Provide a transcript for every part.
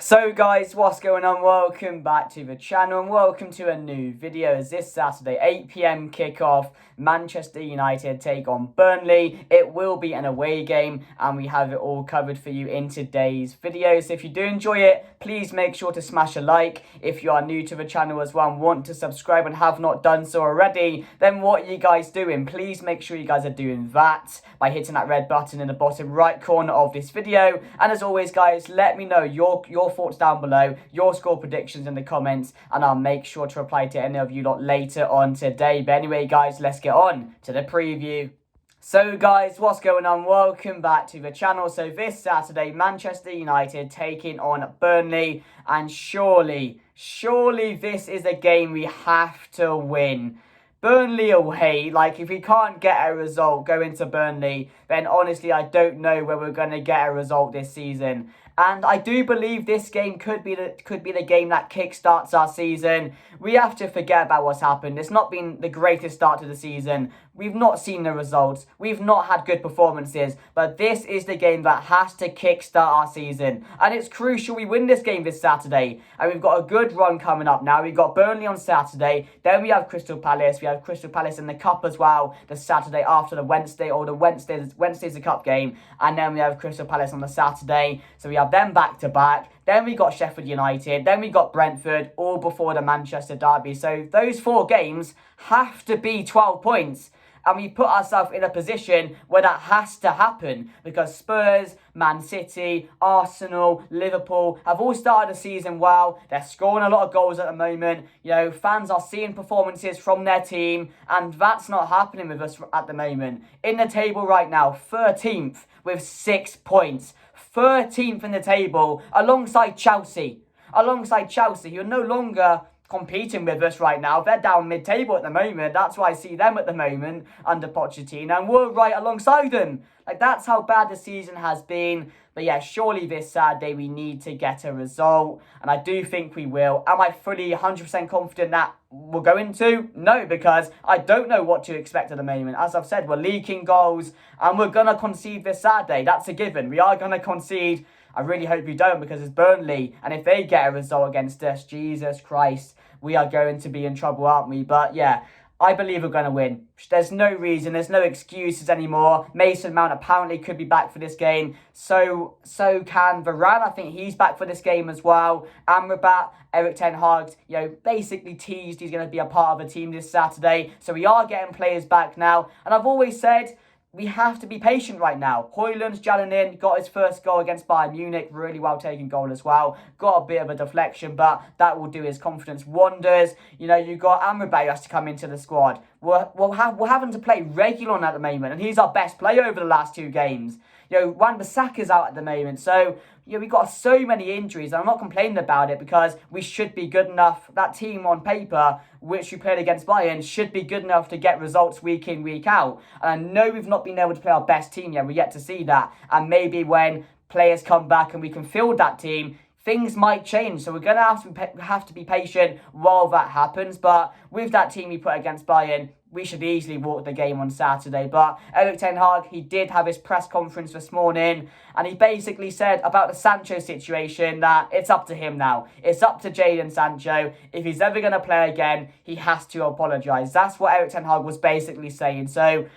So guys, what's going on? Welcome back to the channel and welcome to a new video. As this Saturday 8 PM kickoff, Manchester United take on Burnley. It will be an away game and we have it all covered for you in today's video. So if you do enjoy it, please make sure to smash a like. If you are new to the channel as well and want to subscribe and have not done so already, then what are you guys doing? Please make sure you guys are doing that by hitting that red button in the bottom right corner of this video. And as always guys, let me know your thoughts down below, your score predictions in the comments, and I'll make sure to reply to any of you lot later on today. But anyway guys, let's get on to the preview. So guys, what's going on? Welcome back to the channel. So this Saturday, Manchester United taking on Burnley, and surely this is a game we have to win. Burnley away, like if we can't get a result going to Burnley, then honestly I don't know where we're going to get a result this season. And I do believe this game could be the game that kickstarts our season. We have to forget about what's happened. It's not been the greatest start to the season. We've not seen the results. We've not had good performances. But this is the game that has to kickstart our season. And it's crucial we win this game this Saturday. And we've got a good run coming up now. We've got Burnley on Saturday. Then we have Crystal Palace. We have Crystal Palace in the Cup as well. The Saturday after the Wednesday, or the Wednesday's the Cup game. And then we have Crystal Palace on the Saturday. So we have them back to back. Then we got Sheffield United. Then we got Brentford, all before the Manchester derby. So those 4 games have to be 12 points. And we put ourselves in a position where that has to happen because Spurs, Man City, Arsenal, Liverpool have all started the season well. They're scoring a lot of goals at the moment. You know, fans are seeing performances from their team, and that's not happening with us at the moment. In the table right now, 13th with 6 points. 13th in the table alongside Chelsea. Who are no longer competing with us right now. They're down mid-table at the moment. That's why I see them at the moment under Pochettino, and we're right alongside them. Like, that's how bad the season has been. But yeah, surely this Saturday we need to get a result, and I do think we will. Am I fully 100% confident that we're going to? No, because I don't know what to expect at the moment. As I've said, we're leaking goals, and we're going to concede this Saturday. That's a given. We are going to concede. I really hope we don't, because it's Burnley, and if they get a result against us, Jesus Christ, we are going to be in trouble, aren't we? But yeah, I believe we're going to win. There's no reason, there's no excuses anymore. Mason Mount apparently could be back for this game. So can Varane. I think he's back for this game as well. Amrabat, Erik ten Hag, basically teased he's going to be a part of the team this Saturday. So we are getting players back now. And I've always said, we have to be patient right now. Højlund's gelling in, got his first goal against Bayern Munich, really well taken goal as well. Got a bit of a deflection, but that will do his confidence wonders. You got Amrabat who has to come into the squad. We're having to play regular at the moment, and he's our best player over the last 2 games. Wan-Bissaka's out at the moment, so we've got so many injuries, and I'm not complaining about it because we should be good enough. That team on paper, which we played against Bayern, should be good enough to get results week in, week out. And I know we've not been able to play our best team yet. We're yet to see that. And maybe when players come back and we can field that team, things might change. So we're going to have to be patient while that happens. But with that team we put against Bayern, we should easily walk the game on Saturday. But Erik ten Hag, he did have his press conference this morning, and he basically said about the Sancho situation that it's up to him now. It's up to Jadon Sancho. If he's ever going to play again, he has to apologise. That's what Erik ten Hag was basically saying. So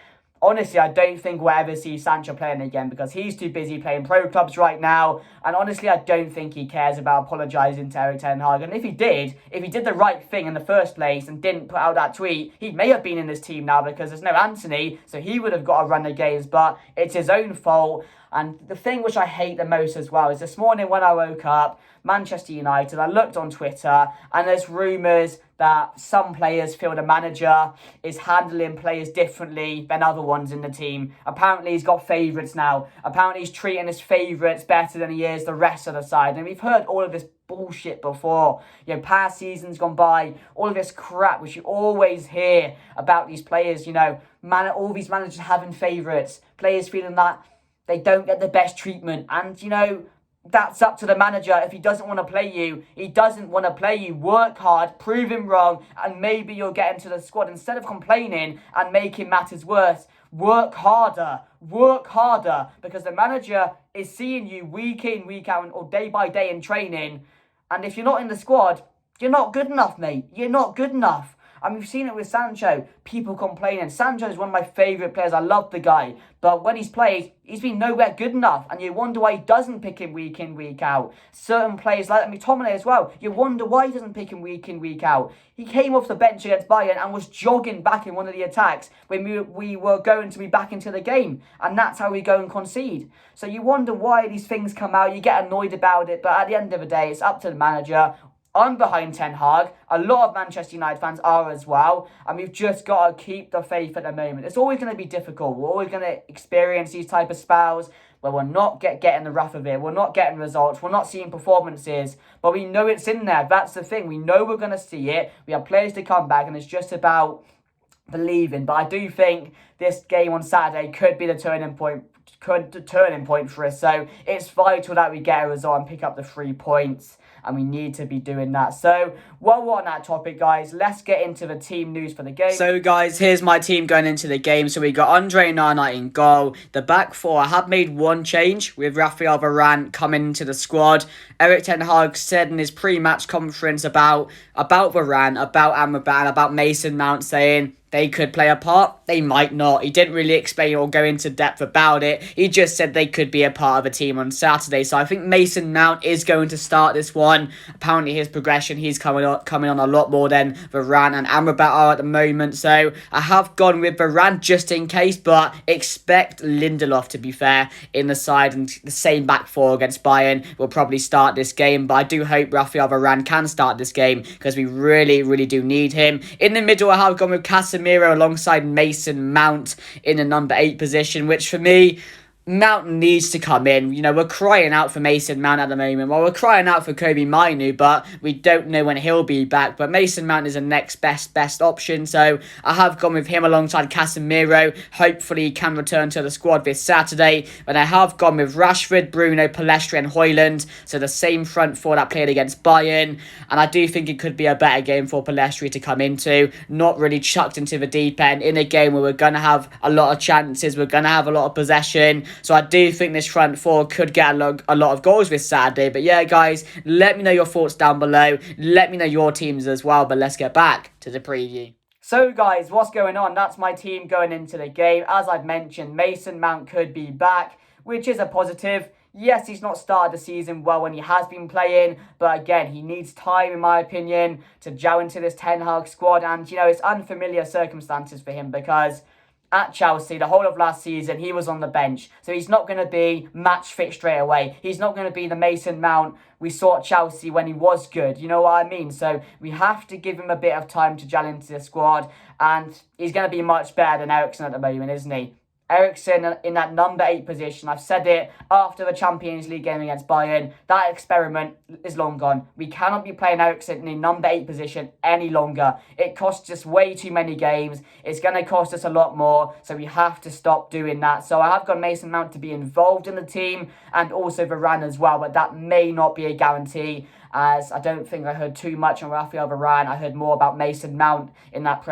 honestly, I don't think we'll ever see Sancho playing again because he's too busy playing pro clubs right now. And honestly, I don't think he cares about apologising to Erik ten Hag. And if he did the right thing in the first place and didn't put out that tweet, he may have been in this team now because there's no Anthony, so he would have got a run of games. But it's his own fault. And the thing which I hate the most as well is this morning when I woke up, Manchester United, I looked on Twitter and there's rumours that some players feel the manager is handling players differently than other ones in the team. Apparently he's got favourites now. Apparently he's treating his favourites better than he is the rest of the side. And we've heard all of this bullshit before. Past seasons gone by, all of this crap which you always hear about these players, all these managers having favourites, players feeling that they don't get the best treatment. And, that's up to the manager. If he doesn't want to play you, he doesn't want to play you. Work hard, prove him wrong, and maybe you'll get into the squad. Instead of complaining and making matters worse, work harder, because the manager is seeing you week in, week out, or day by day in training. And if you're not in the squad, you're not good enough, mate. You're not good enough. And we've seen it with Sancho. People complaining. Sancho is one of my favourite players. I love the guy. But when he's played, he's been nowhere good enough. And you wonder why he doesn't pick him week in, week out. Certain players like McTominay as well. You wonder why he doesn't pick him week in, week out. He came off the bench against Bayern and was jogging back in one of the attacks when we were going to be back into the game. And that's how we go and concede. So you wonder why these things come out. You get annoyed about it. But at the end of the day, it's up to the manager. I'm behind Ten Hag. A lot of Manchester United fans are as well. And we've just got to keep the faith at the moment. It's always going to be difficult. We're always going to experience these type of spells where we're not getting the rough of it. We're not getting results. We're not seeing performances. But we know it's in there. That's the thing. We know we're going to see it. We have players to come back. And it's just about believing. But I do think this game on Saturday could be the turning point for us. So it's vital that we get a result and pick up the 3 points. And we need to be doing that. So, while we're on that topic, guys, let's get into the team news for the game. So, guys, here's my team going into the game. So, we got Andre Nana in goal. The back four, I have made one change with Rafael Varane coming into the squad. Erik Ten Hag said in his pre-match conference about Varane, about Amrabat, and about Mason Mount, saying they could play a part, they might not. He didn't really explain or go into depth about it. He just said they could be a part of a team on Saturday. So I think Mason Mount is going to start this one. Apparently his progression, he's coming on a lot more than Varane and Amrabat are at the moment. So I have gone with Varane just in case, but expect Lindelof, to be fair, in the side, and the same back four against Bayern will probably start this game. But I do hope Rafael Varane can start this game because we really, really do need him. In the middle, I have gone with Casemiro alongside Mason Mount in the number 8 position, which for me, Mount needs to come in. You know, we're crying out for Mason Mount at the moment. Well, we're crying out for Kobe Mainu, but we don't know when he'll be back. But Mason Mount is the next best option. So I have gone with him alongside Casemiro. Hopefully he can return to the squad this Saturday. But I have gone with Rashford, Bruno, Pellistri and Højlund. So the same front four that played against Bayern. And I do think it could be a better game for Pellistri to come into. Not really chucked into the deep end in a game where we're going to have a lot of chances. We're going to have a lot of possession. So I do think this front four could get a lot of goals this Saturday. But yeah, guys, let me know your thoughts down below. Let me know your teams as well. But let's get back to the preview. So, guys, what's going on? That's my team going into the game. As I've mentioned, Mason Mount could be back, which is a positive. Yes, he's not started the season well when he has been playing. But again, he needs time, in my opinion, to gel into this Ten Hag squad. And, you know, it's unfamiliar circumstances for him because at Chelsea, the whole of last season, he was on the bench. So he's not going to be match fit straight away. He's not going to be the Mason Mount we saw at Chelsea when he was good. You know what I mean? So we have to give him a bit of time to gel into the squad. And he's going to be much better than Eriksen at the moment, isn't he? Eriksen in that number 8 position. I've said it after the Champions League game against Bayern. That experiment is long gone. We cannot be playing Eriksen in the number 8 position any longer. It costs us way too many games. It's going to cost us a lot more. So we have to stop doing that. So I have got Mason Mount to be involved in the team and also Varane as well. But that may not be a guarantee, as I don't think I heard too much on Rafael Varane. I heard more about Mason Mount in that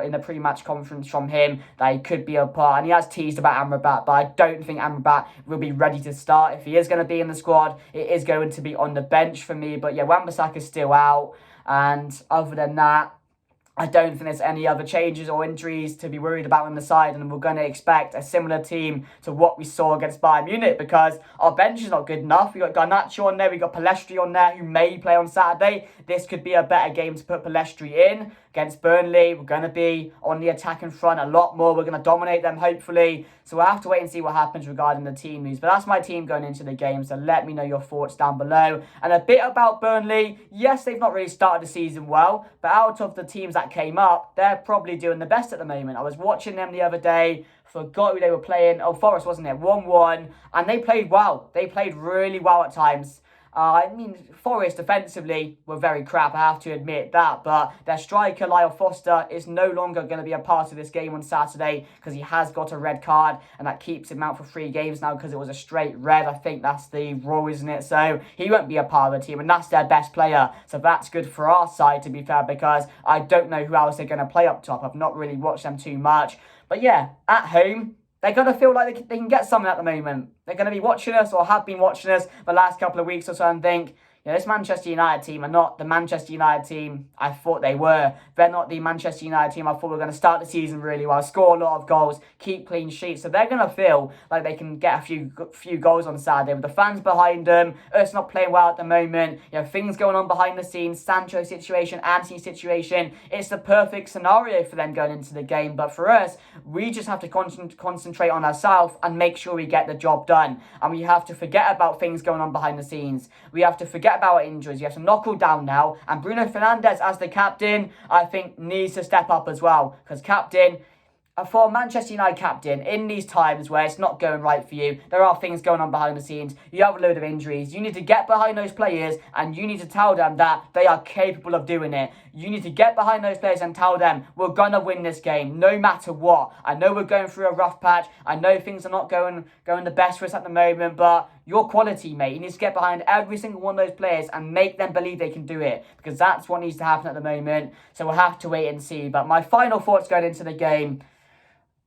in the pre-match conference from him, that he could be a part. And he has teased about Amrabat, but I don't think Amrabat will be ready to start. If he is going to be in the squad, it is going to be on the bench for me. But yeah, Wan-Bissaka is still out. And other than that, I don't think there's any other changes or injuries to be worried about on the side, and we're going to expect a similar team to what we saw against Bayern Munich because our bench is not good enough. We've got Garnacho on there, we've got Pellistri on there who may play on Saturday. This could be a better game to put Pellistri in. Against Burnley, we're going to be on the attacking front a lot more. We're going to dominate them, hopefully. So we'll have to wait and see what happens regarding the team news. But that's my team going into the game, so let me know your thoughts down below. And a bit about Burnley. Yes, they've not really started the season well, but out of the teams that came up, they're probably doing the best at the moment. I was watching them the other day. Forgot who they were playing. Oh, Forest, wasn't it? 1-1. And they played well. They played really well at times. I mean, Forest defensively were very crap, I have to admit that. But their striker, Lyle Foster, is no longer going to be a part of this game on Saturday because he has got a red card. And that keeps him out for 3 games now because it was a straight red. I think that's the rule, isn't it? So he won't be a part of the team. And that's their best player. So that's good for our side, to be fair, because I don't know who else they're going to play up top. I've not really watched them too much. But yeah, at home, they're going to feel like they can get something at the moment. They're going to be watching us, or have been watching us the last couple of weeks or so, and think, this Manchester United team are not the Manchester United team I thought they were. They're not the Manchester United team I thought were going to start the season really well, score a lot of goals, keep clean sheets. So they're going to feel like they can get a few goals on Saturday with the fans behind them, us not playing well at the moment, things going on behind the scenes, Sancho situation, Antony situation. It's the perfect scenario for them going into the game. But for us, we just have to concentrate on ourselves and make sure we get the job done. And we have to forget about things going on behind the scenes. We have to forget about our injuries. You have to knuckle down now. And Bruno Fernandes, as the captain, I think needs to step up as well. Because captain, for a Manchester United captain, in these times where it's not going right for you, there are things going on behind the scenes, you have a load of injuries, you need to get behind those players and you need to tell them that they are capable of doing it. You need to get behind those players and tell them, we're going to win this game, no matter what. I know we're going through a rough patch, I know things are not going the best for us at the moment, but your quality, mate, you need to get behind every single one of those players and make them believe they can do it, because that's what needs to happen at the moment. So we'll have to wait and see. But my final thoughts going into the game,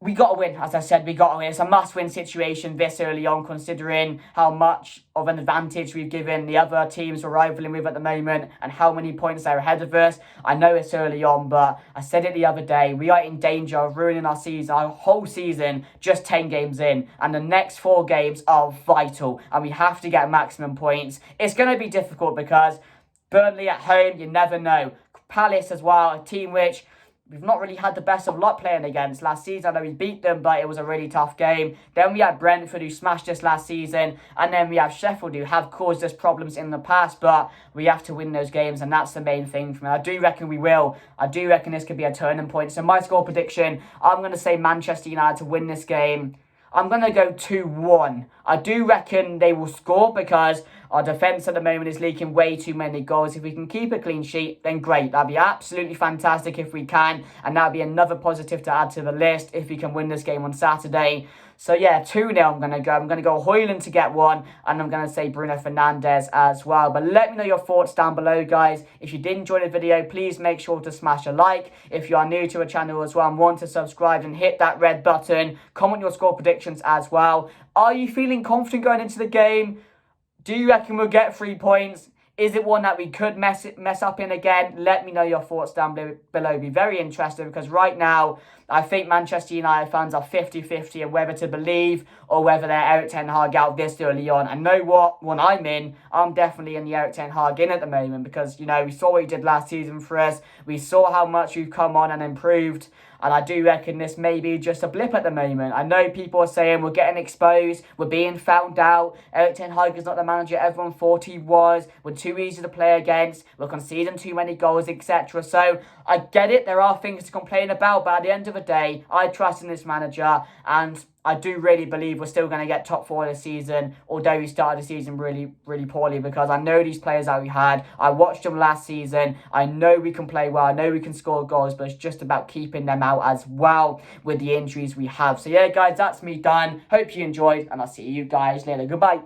we got to win. As I said, we got to win. It's a must-win situation this early on, considering how much of an advantage we've given the other teams we're rivaling with at the moment and how many points they're ahead of us. I know it's early on, but I said it the other day, we are in danger of ruining our season, our whole season, just 10 games in. And the next 4 games are vital, and we have to get maximum points. It's going to be difficult because Burnley at home, you never know. Palace as well, a team which we've not really had the best of luck playing against last season. I know we beat them, but it was a really tough game. Then we had Brentford, who smashed us last season. And then we have Sheffield, who have caused us problems in the past. But we have to win those games, and that's the main thing for me. I do reckon we will. I do reckon this could be a turning point. So my score prediction, I'm going to say Manchester United to win this game. I'm going to go 2-1. I do reckon they will score because our defence at the moment is leaking way too many goals. If we can keep a clean sheet, then great. That'd be absolutely fantastic if we can. And that'd be another positive to add to the list if we can win this game on Saturday. So yeah, 2-0 I'm going to go. I'm going to go Højlund to get one. And I'm going to say Bruno Fernandes as well. But let me know your thoughts down below, guys. If you did enjoy the video, please make sure to smash a like. If you are new to the channel as well and want to subscribe, and hit that red button. Comment your score predictions as well. Are you feeling confident going into the game? Do you reckon we'll get 3 points? Is it one that we could mess up in again? Let me know your thoughts down below. It'd be very interesting, because right now, I think Manchester United fans are 50-50 on whether to believe or whether they're Erik ten Hag out this early on. I know what one I'm in. I'm definitely in the Erik ten Hag in at the moment, because, we saw what he did last season for us. We saw how much we've come on and improved. And I do reckon this may be just a blip at the moment. I know people are saying we're getting exposed, we're being found out, Erik ten Hag is not the manager everyone thought he was, we're too easy to play against, we're conceding too many goals, etc. So I get it, there are things to complain about, but at the end of the day, I trust in this manager, and I do really believe we're still going to get top 4 this season, although we started the season really, really poorly, because I know these players that we had. I watched them last season. I know we can play well. I know we can score goals, but it's just about keeping them out as well with the injuries we have. So yeah, guys, that's me done. Hope you enjoyed, and I'll see you guys later. Goodbye.